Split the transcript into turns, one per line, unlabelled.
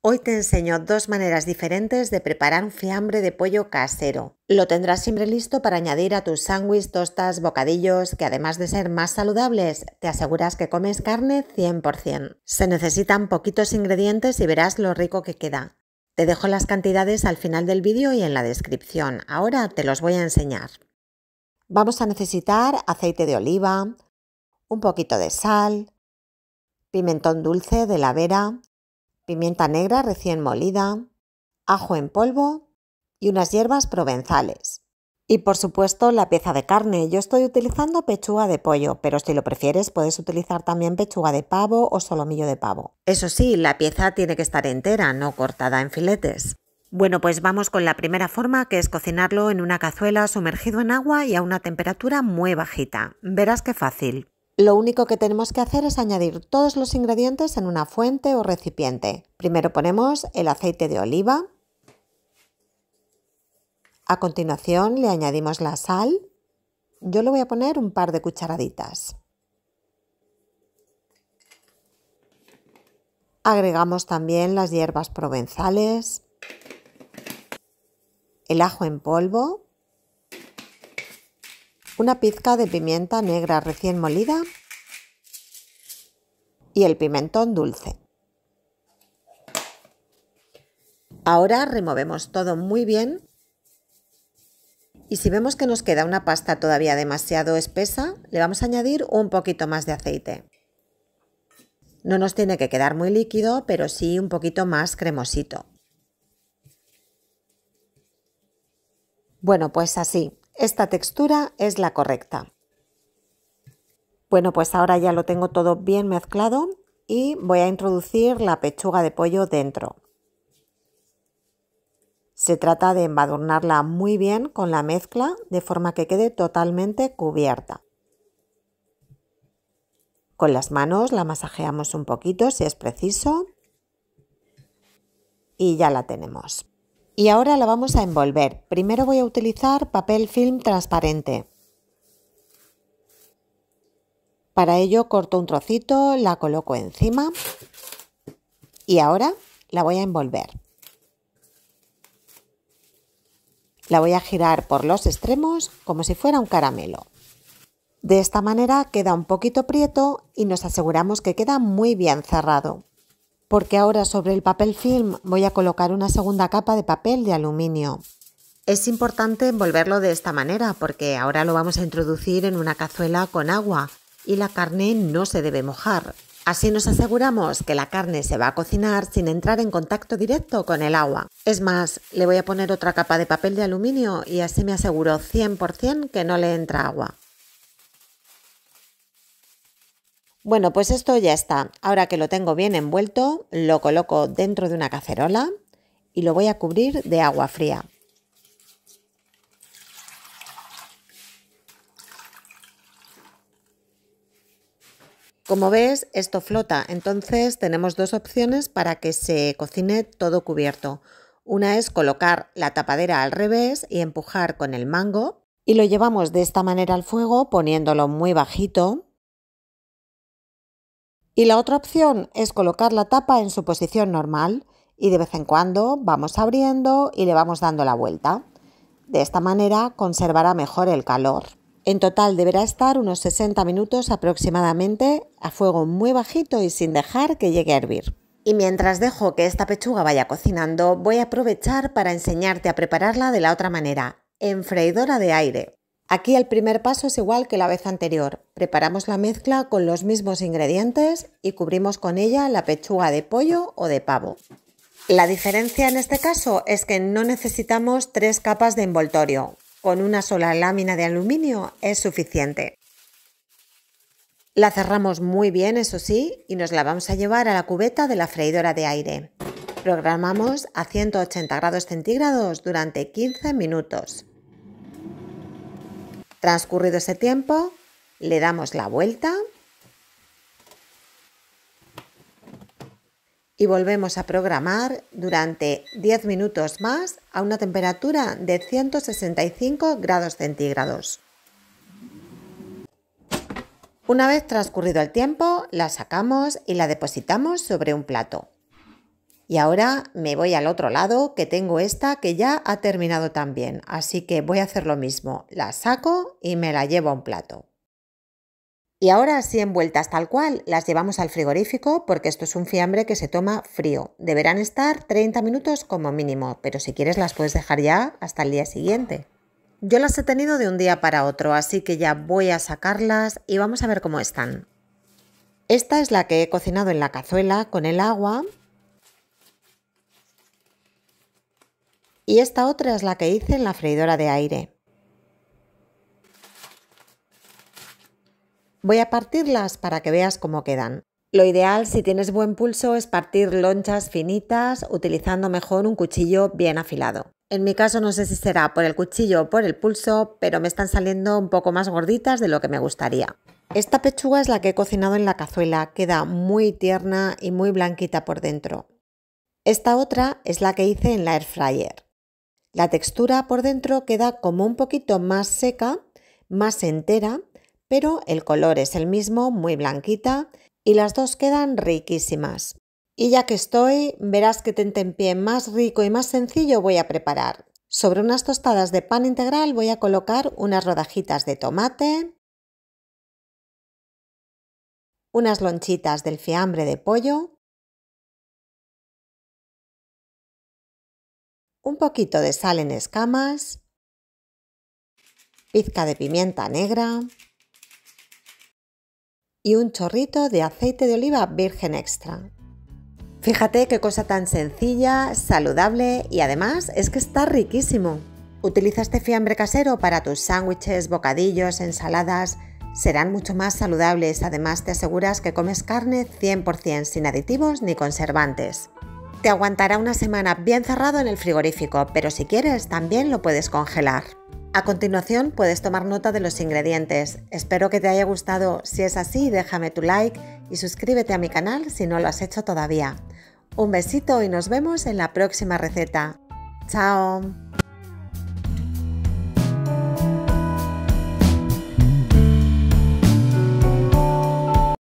Hoy te enseño dos maneras diferentes de preparar un fiambre de pollo casero. Lo tendrás siempre listo para añadir a tus sándwiches, tostas, bocadillos, que además de ser más saludables, te aseguras que comes carne 100%. Se necesitan poquitos ingredientes y verás lo rico que queda. Te dejo las cantidades al final del vídeo y en la descripción. Ahora te los voy a enseñar. Vamos a necesitar aceite de oliva, un poquito de sal, pimentón dulce de la Vera, pimienta negra recién molida, ajo en polvo y unas hierbas provenzales. Y por supuesto la pieza de carne. Yo estoy utilizando pechuga de pollo, pero si lo prefieres puedes utilizar también pechuga de pavo o solomillo de pavo. Eso sí, la pieza tiene que estar entera, no cortada en filetes. Bueno, pues vamos con la primera forma, que es cocinarlo en una cazuela sumergido en agua y a una temperatura muy bajita. Verás qué fácil. Lo único que tenemos que hacer es añadir todos los ingredientes en una fuente o recipiente. Primero ponemos el aceite de oliva. A continuación le añadimos la sal. Yo le voy a poner un par de cucharaditas. Agregamos también las hierbas provenzales, el ajo en polvo, una pizca de pimienta negra recién molida y el pimentón dulce. Ahora removemos todo muy bien y si vemos que nos queda una pasta todavía demasiado espesa, le vamos a añadir un poquito más de aceite. No nos tiene que quedar muy líquido, pero sí un poquito más cremosito. Bueno, pues así, esta textura es la correcta. Bueno, pues ahora ya lo tengo todo bien mezclado y voy a introducir la pechuga de pollo dentro. Se trata de embadurnarla muy bien con la mezcla de forma que quede totalmente cubierta. Con las manos la masajeamos un poquito si es preciso y ya la tenemos. Y ahora la vamos a envolver. Primero voy a utilizar papel film transparente. Para ello corto un trocito, la coloco encima y ahora la voy a envolver. La voy a girar por los extremos como si fuera un caramelo. De esta manera queda un poquito prieto y nos aseguramos que queda muy bien cerrado. Porque ahora sobre el papel film voy a colocar una segunda capa de papel de aluminio. Es importante envolverlo de esta manera porque ahora lo vamos a introducir en una cazuela con agua y la carne no se debe mojar. Así nos aseguramos que la carne se va a cocinar sin entrar en contacto directo con el agua. Es más, le voy a poner otra capa de papel de aluminio y así me aseguro 100% que no le entra agua. Bueno, pues esto ya está. Ahora que lo tengo bien envuelto, lo coloco dentro de una cacerola y lo voy a cubrir de agua fría. Como ves, esto flota, entonces tenemos dos opciones para que se cocine todo cubierto. Una es colocar la tapadera al revés y empujar con el mango y lo llevamos de esta manera al fuego poniéndolo muy bajito. Y la otra opción es colocar la tapa en su posición normal y de vez en cuando vamos abriendo y le vamos dando la vuelta. De esta manera conservará mejor el calor. En total deberá estar unos 60 minutos aproximadamente a fuego muy bajito y sin dejar que llegue a hervir. Y mientras dejo que esta pechuga vaya cocinando, voy a aprovechar para enseñarte a prepararla de la otra manera, en freidora de aire. Aquí el primer paso es igual que la vez anterior. Preparamos la mezcla con los mismos ingredientes y cubrimos con ella la pechuga de pollo o de pavo. La diferencia en este caso es que no necesitamos 3 capas de envoltorio. Con una sola lámina de aluminio es suficiente. La cerramos muy bien, eso sí, y nos la vamos a llevar a la cubeta de la freidora de aire. Programamos a 180 grados centígrados durante 15 minutos. Transcurrido ese tiempo, le damos la vuelta y volvemos a programar durante 10 minutos más a una temperatura de 165 grados centígrados. Una vez transcurrido el tiempo, la sacamos y la depositamos sobre un plato. Y ahora me voy al otro lado, que tengo esta que ya ha terminado también, así que voy a hacer lo mismo, la saco y me la llevo a un plato. Y ahora así envueltas tal cual, las llevamos al frigorífico porque esto es un fiambre que se toma frío. Deberán estar 30 minutos como mínimo, pero si quieres las puedes dejar ya hasta el día siguiente. Yo las he tenido de un día para otro, así que ya voy a sacarlas y vamos a ver cómo están. Esta es la que he cocinado en la cazuela con el agua. Y esta otra es la que hice en la freidora de aire. Voy a partirlas para que veas cómo quedan. Lo ideal, si tienes buen pulso, es partir lonchas finitas utilizando mejor un cuchillo bien afilado. En mi caso no sé si será por el cuchillo o por el pulso, pero me están saliendo un poco más gorditas de lo que me gustaría. Esta pechuga es la que he cocinado en la cazuela, queda muy tierna y muy blanquita por dentro. Esta otra es la que hice en la air fryer. La textura por dentro queda como un poquito más seca, más entera, pero el color es el mismo, muy blanquita, y las dos quedan riquísimas. Y ya que estoy, verás qué tentempié más rico y más sencillo voy a preparar. Sobre unas tostadas de pan integral voy a colocar unas rodajitas de tomate, unas lonchitas del fiambre de pollo, un poquito de sal en escamas, pizca de pimienta negra y un chorrito de aceite de oliva virgen extra. Fíjate qué cosa tan sencilla, saludable y además es que está riquísimo. Utiliza este fiambre casero para tus sándwiches, bocadillos, ensaladas. Serán mucho más saludables, además te aseguras que comes carne 100% sin aditivos ni conservantes. Te aguantará una semana bien cerrado en el frigorífico, pero si quieres también lo puedes congelar. A continuación puedes tomar nota de los ingredientes. Espero que te haya gustado. Si es así, déjame tu like y suscríbete a mi canal si no lo has hecho todavía. Un besito y nos vemos en la próxima receta. ¡Chao!